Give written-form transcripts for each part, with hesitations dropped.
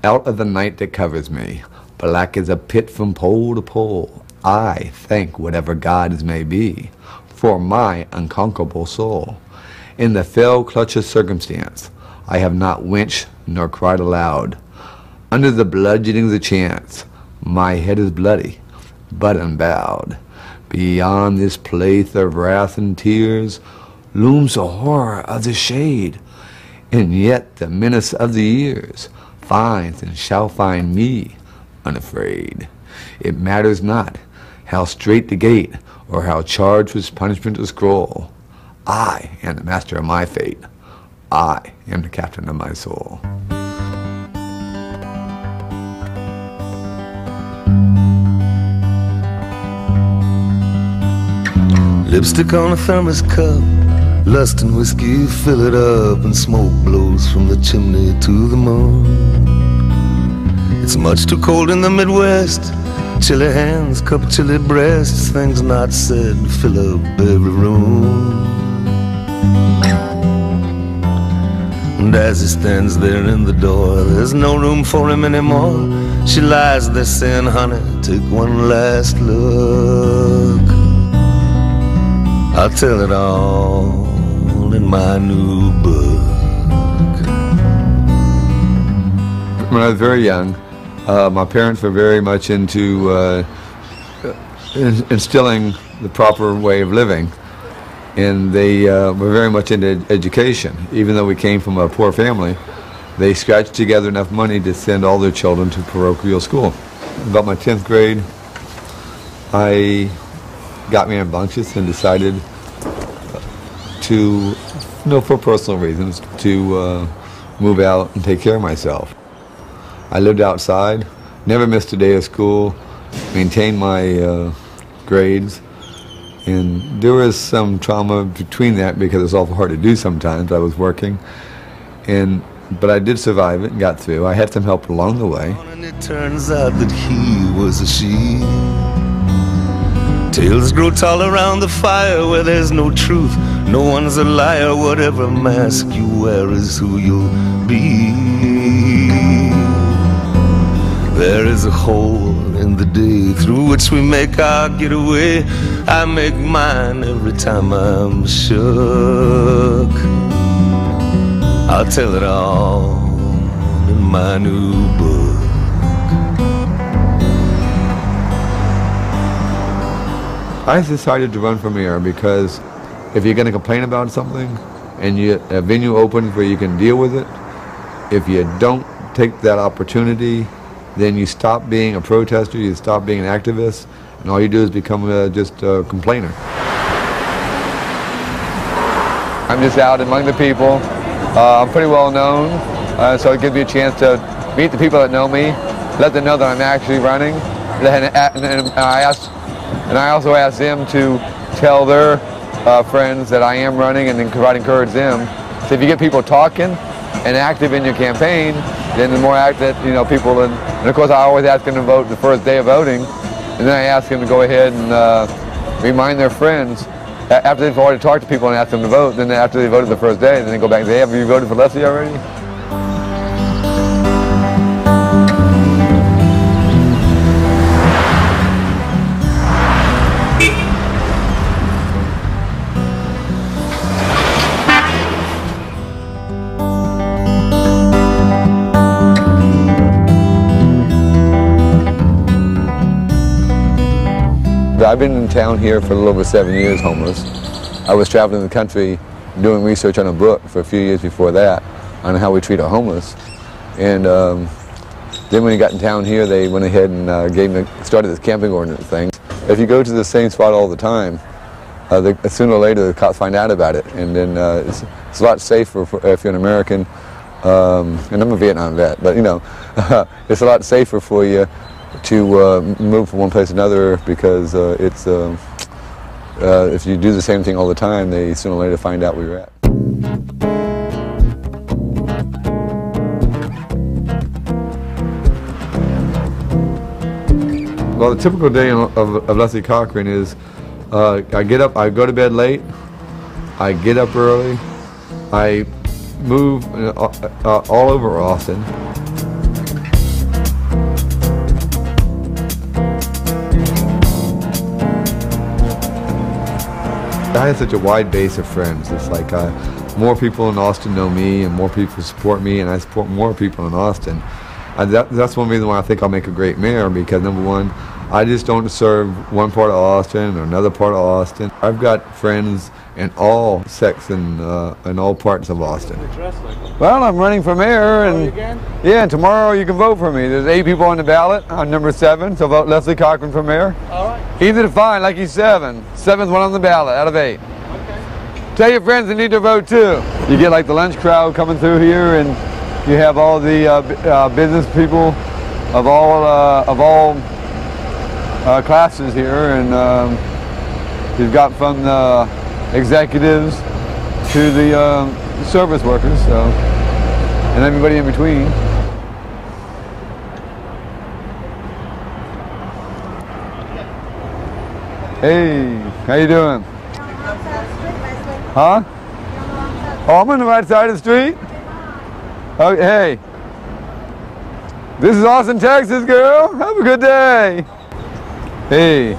Out of the night that covers me, black as a pit from pole to pole, I thank whatever gods may be for my unconquerable soul. In the fell clutch of circumstance, I have not winced nor cried aloud. Under the bludgeonings of chance, my head is bloody, but unbowed. Beyond this place of wrath and tears looms the horror of the shade, and yet the menace of the years finds and shall find me unafraid. It matters not how strait the gate or how charged with punishment the scroll. I am the master of my fate. I am the captain of my soul. Lipstick on a thermos cup, lust and whiskey fill it up, and smoke blows from the chimney to the moon. It's much too cold in the Midwest, chilly hands, cup of chilly breasts, things not said fill up every room. And as he stands there in the door, there's no room for him anymore. She lies there saying, honey, take one last look. I'll tell it all in my new book. When I was very young, my parents were very much into instilling the proper way of living, and they were very much into education. Even though we came from a poor family, they scratched together enough money to send all their children to parochial school. About my 10th grade, I got me rambunctious and decided to, for personal reasons, to move out and take care of myself. I lived outside, never missed a day of school, maintained my grades, and there was some trauma between that because it's awful hard to do sometimes. I was working, but I did survive it and got through. I had some help along the way. And it turns out that he was a she. Tales grow tall around the fire where there's no truth. No one's a liar, whatever mask you wear is who you'll be. There is a hole in the day through which we make our getaway. I make mine every time I'm shook. I'll tell it all in my new book. I decided to run for mayor because if you're going to complain about something and a venue opens where you can deal with it, if you don't take that opportunity, then you stop being a protester, you stop being an activist, and all you do is become just a complainer. I'm just out among the people. I'm pretty well known, so it gives me a chance to meet the people that know me, let them know that I'm actually running, and I also ask them to tell their friends that I am running and then try to encourage them. So if you get people talking and active in your campaign, then the more active, people, and of course I always ask them to vote the first day of voting, and then I ask them to go ahead and remind their friends after they've already talked to people and asked them to vote. Then after they voted the first day, then they go back and say, hey, have you voted for Leslie already? I've been in town here for a little over 7 years homeless. I was traveling the country doing research on a book for a few years before that on how we treat our homeless. And then when we got in town here, they went ahead and started this camping ordinance thing. If you go to the same spot all the time, sooner or later the cops find out about it. And then it's a lot safer if you're an American, and I'm a Vietnam vet, but it's a lot safer for you to move from one place to another because if you do the same thing all the time, they sooner or later find out where you're at. Well, the typical day of Leslie Cochran is I go to bed late, I get up early, I move all over Austin. I have such a wide base of friends. It's like more people in Austin know me, and more people support me, and I support more people in Austin. That's one reason why I think I'll make a great mayor, because number one, I just don't serve one part of Austin or another part of Austin. I've got friends in all sects and in all parts of Austin. Well, I'm running for mayor, and yeah, and tomorrow you can vote for me. There's 8 people on the ballot. I'm number 7, so vote Leslie Cochran for mayor. All right. Easy to find, like he's 7. 7's one on the ballot out of 8. Okay. Tell your friends they need to vote too. You get like the lunch crowd coming through here, and you have all the business people of all classes here, and you've got from the executives to the service workers, so, and everybody in between. Hey, how you doing? Huh? Oh, I'm on the right side of the street? Oh, hey. This is Austin, Texas, girl. Have a good day. Hey.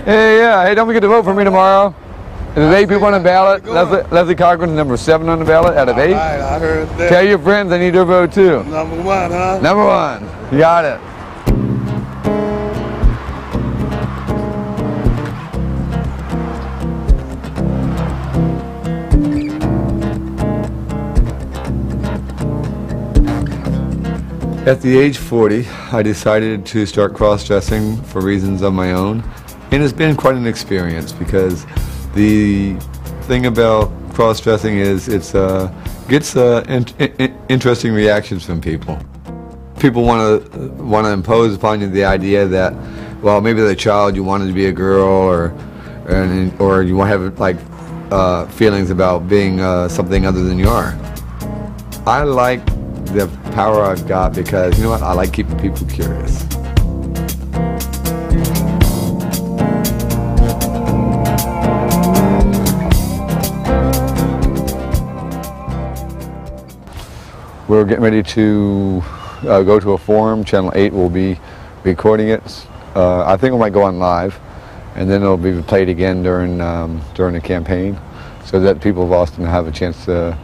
Hey, yeah. Hey, don't forget to vote for me tomorrow. There's 8 people on the ballot. Leslie Cochran's number 7 on the ballot out of 8. All right, I heard that. Tell your friends they need to vote too. Number 1, huh? Number 1. You got it. At the age 40, I decided to start cross-dressing for reasons of my own, and it's been quite an experience, because the thing about cross-dressing is it gets interesting reactions from people. People want to impose upon you the idea that, well, maybe as a child you wanted to be a girl, or you want to have like feelings about being something other than you are. I like the power I've got because, you know what, I like keeping people curious. We're getting ready to go to a forum. Channel 8 will be recording it. I think we might go on live, and then it'll be played again during the campaign, so that people of Austin have a chance to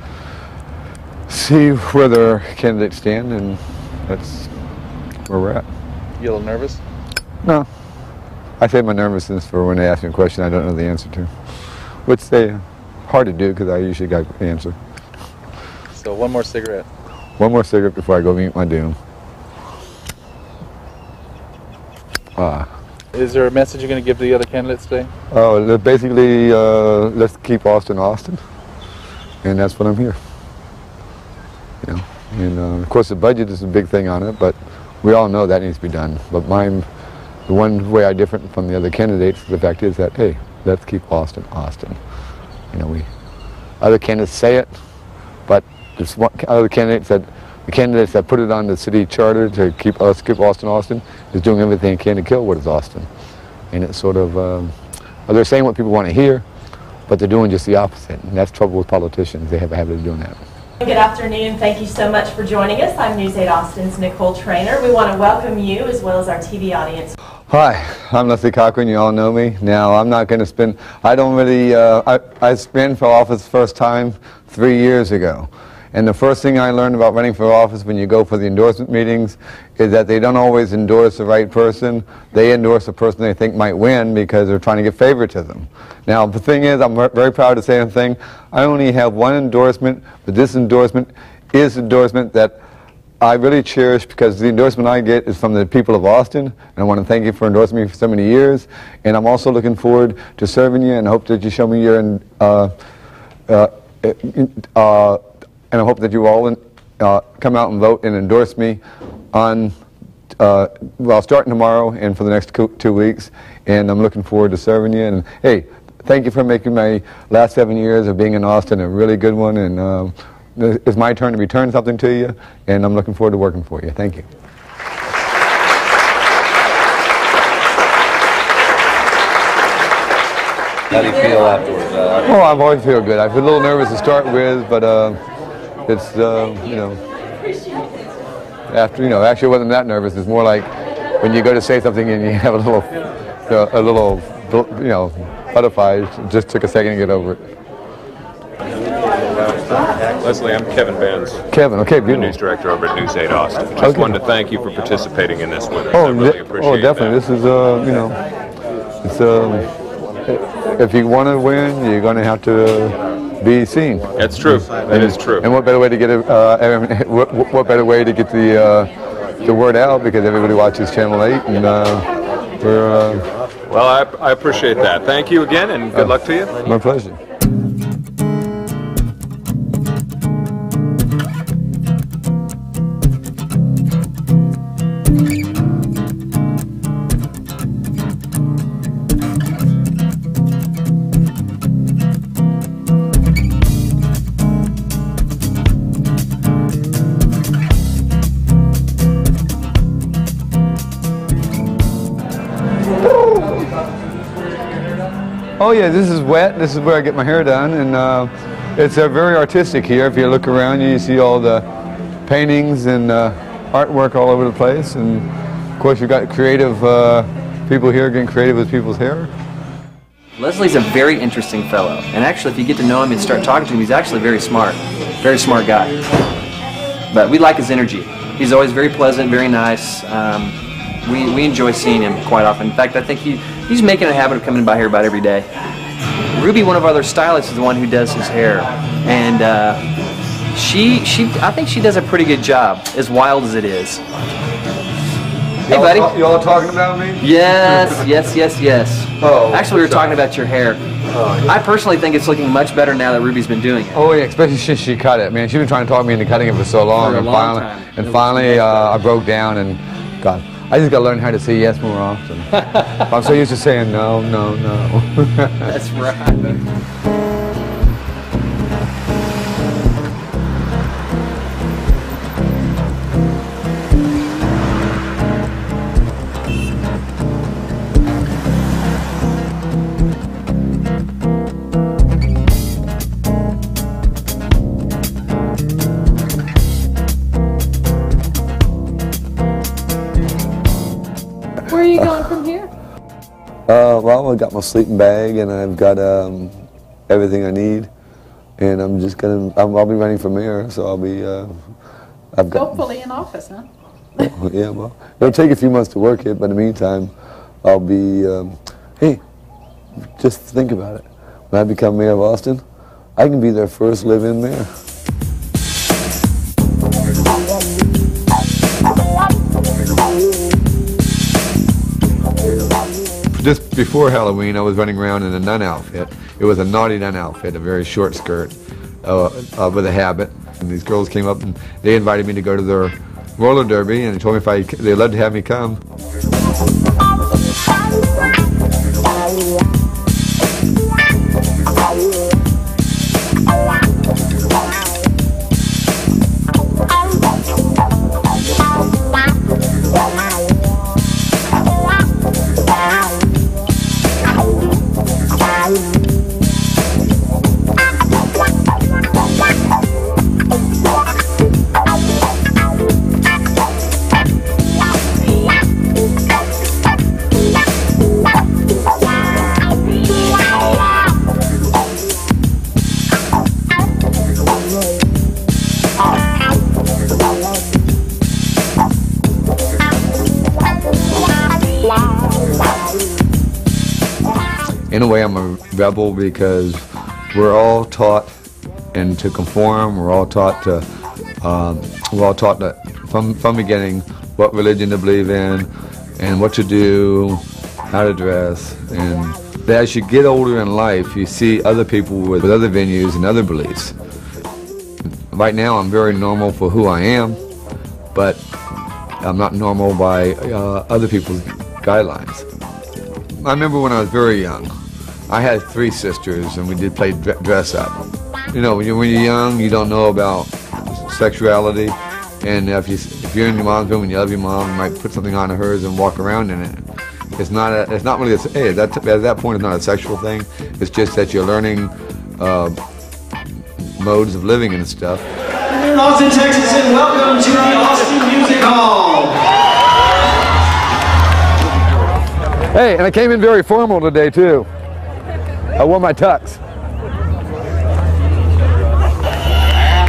see where their candidates stand, and that's where we're at. You a little nervous? No. I save my nervousness for when they ask me a question I don't know the answer to, which they hard to do because I usually got the answer. So one more cigarette. One more cigarette before I go meet my doom. Is there a message you're going to give to the other candidates today? Oh, basically, let's keep Austin, Austin, and that's what I'm here. You know, and of course the budget is a big thing on it, but we all know that needs to be done. But the one way I differ from the other candidates, the fact is that, hey, let's keep Austin, Austin. You know, other candidates say it, but there's other candidates the candidates that put it on the city charter to keep Austin, Austin, is doing everything they can to kill what is Austin. And it's sort of, they're saying what people want to hear, but they're doing just the opposite. And that's trouble with politicians. They have a habit of doing that. Good afternoon. Thank you so much for joining us. I'm News 8 Austin's Nicole Trainer. We want to welcome you as well as our TV audience. Hi, I'm Leslie Cochran. You all know me. Now, I'm not going to spend, I don't really, I ran for office first time 3 years ago. And the first thing I learned about running for office when you go for the endorsement meetings is that they don't always endorse the right person. They endorse the person they think might win because they're trying to get favoritism. Now, the thing is, I'm very proud to say one thing. I only have one endorsement, but this endorsement is an endorsement that I really cherish because the endorsement I get is from the people of Austin. And I want to thank you for endorsing me for so many years. And I'm also looking forward to serving you and hope that you show me your and I hope that you all come out and vote and endorse me on, well, starting tomorrow and for the next 2 weeks. And I'm looking forward to serving you. And hey, thank you for making my last 7 years of being in Austin a really good one. And it's my turn to return something to you. And I'm looking forward to working for you. Thank you. How do you feel afterwards? Oh, I've always feel good. I feel a little nervous to start with, but it's, you know, after, you know, actually I wasn't that nervous. It's more like when you go to say something and you have a little, you know, butterflies. It just took a second to get over it. Leslie, I'm Kevin Benz, Kevin, okay, beautiful. news director over at News 8 Austin. Just Okay. wanted to thank you for participating in this with us. I Oh, really appreciate oh, definitely. that. This is, you know, it's if you want to win, you're going to have to be seen. That's true. That is true. And what better way to get it? What better way to get the word out, because everybody watches Channel 8, and we're. Well, I appreciate that. Thank you again, and good luck to you. My pleasure. Oh yeah, this is wet. This is where I get my hair done, and it's very artistic here. If you look around, you see all the paintings and artwork all over the place, and of course you've got creative people here getting creative with people's hair. Leslie's a very interesting fellow, and actually if you get to know him and start talking to him, he's actually very smart guy. But we like his energy. He's always very pleasant, very nice. We enjoy seeing him quite often. In fact, I think he's making a habit of coming by here about every day. Ruby, one of our other stylists, is the one who does his hair, and I think she does a pretty good job, as wild as it is. Hey, buddy. You all talking about me? Yes, yes, yes, yes. Oh, actually, we were talking about your hair. I personally think it's looking much better now that Ruby's been doing it. Oh yeah, especially since she cut it. Man, she's been trying to talk me into cutting it for so long, For a and long finally, time. finally, I broke down, and God, I just got to learn how to say yes more often. I'm so used to saying no, no, no. That's right. Where are you going from here? Well, I've got my sleeping bag, and I've got everything I need, and I'm just I'll be running for mayor, so I'll be, I've got... Hopefully in office, huh? Yeah, well, it'll take a few months to work it, but in the meantime, I'll be, hey, just think about it. When I become mayor of Austin, I can be their first live-in mayor. Just before Halloween, I was running around in a nun outfit. It was a naughty nun outfit, a very short skirt with a habit. And these girls came up and they invited me to go to their roller derby, and they told me they'd love to have me come. In a way, I'm a rebel because we're all taught and to conform. We're all taught that from beginning what religion to believe in and what to do, how to dress. And as you get older in life, you see other people with other venues and other beliefs. Right now, I'm very normal for who I am, but I'm not normal by other people's guidelines. I remember when I was very young, I had 3 sisters, and we did play dress up. You know, when you're young, you don't know about sexuality, and if you're in your mom's room and you love your mom, you might put something on hers and walk around in it. It's not really at that point it's not a sexual thing. It's just that you're learning modes of living and stuff. Here in Austin, Texas, and welcome to the Austin Music Hall. Hey, and I came in very formal today too. I wore my tux. And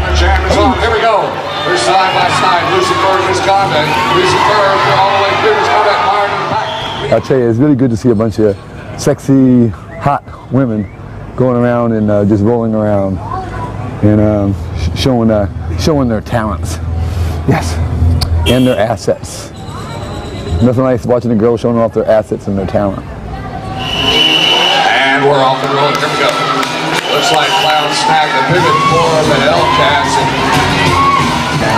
the jam is on. Here we go. They're side by side. Lucifer and Misconduct. Lucifer all the way through Misconduct. Myron in the back. I tell you, it's really good to see a bunch of sexy, hot women going around and just rolling around and showing their talents. Yes, and their assets. Nothing like watching a girl showing off their assets and their talent. And we're off and rolling. Here we go. Looks like Clown snagged the pivot for the Hellcats.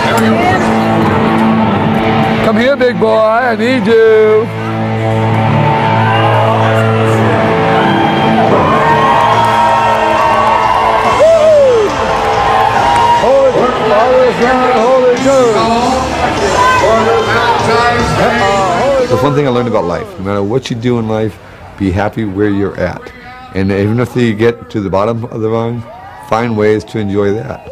There we go. Come here, big boy. I need you. That's one thing I learned about life. No matter what you do in life, be happy where you're at. And even if you get to the bottom of the rung, find ways to enjoy that.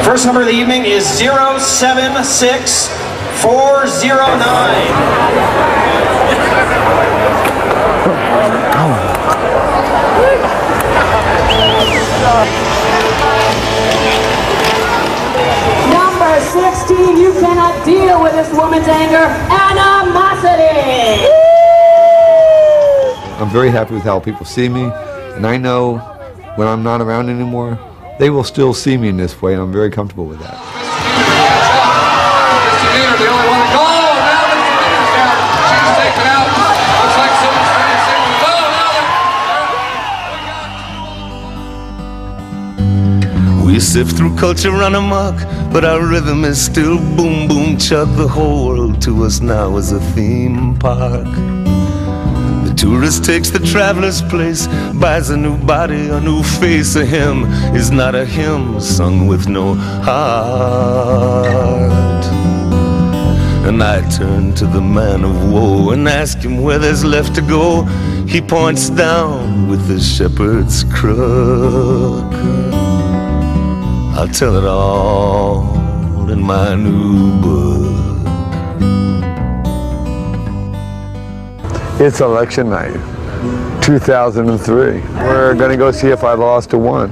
First number of the evening is 076-409. Number 16, you cannot deal with this woman's anger. Animosity! I'm very happy with how people see me, and I know when I'm not around anymore, they will still see me in this way, and I'm very comfortable with that. Misdemeanor, the only one to go. Now Misdemeanor's down. She's taken out. Looks like someone's trying to say, We sift through culture run amok, but our rhythm is still boom boom chuck. The whole world to us now is a theme park. The tourist takes the traveler's place, buys a new body, a new face. A hymn is not a hymn sung with no heart. And I turn to the man of woe and ask him where there's left to go. He points down with the shepherd's crook. I'll tell it all in my new book. It's election night, 2003. We're gonna go see if I lost or won.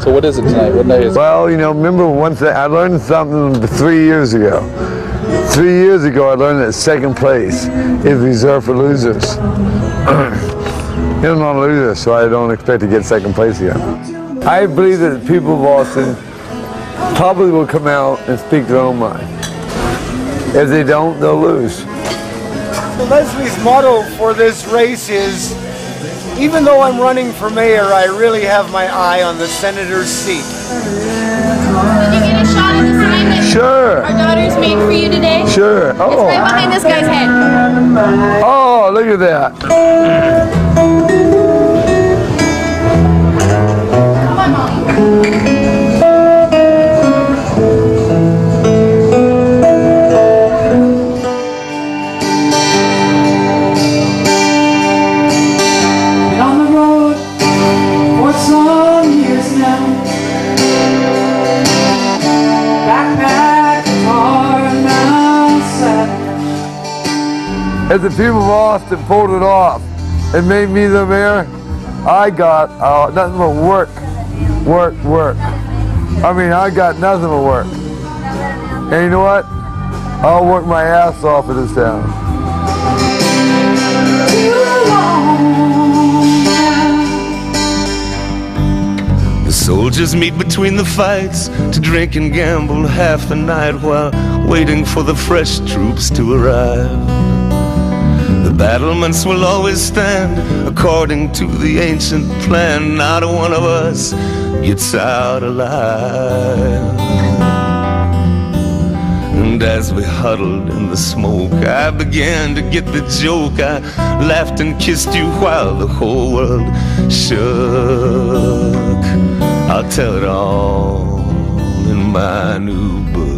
So what is it tonight? What day is it? Well, you know, remember one thing, I learned something 3 years ago. 3 years ago, I learned that second place is reserved for losers. I'm not a loser, so I don't expect to get second place again. I believe that the people of Austin probably will come out and speak their own mind. If they don't, they'll lose. Leslie's motto for this race is, even though I'm running for mayor, I really have my eye on the senator's seat. Did you get a shot of the sign that Sure. our daughters made for you today? Sure. It's right behind this guy's head. Oh, look at that. Come on, Molly. As the people of Austin pulled it off and made me the mayor, I got nothing but work. I mean, I got nothing but work. And you know what? I'll work my ass off in this town. The soldiers meet between the fights to drink and gamble half the night while waiting for the fresh troops to arrive. The battlements will always stand according to the ancient plan. Not one of us gets out alive. And as we huddled in the smoke, I began to get the joke. I laughed and kissed you while the whole world shook. I'll tell it all in my new book.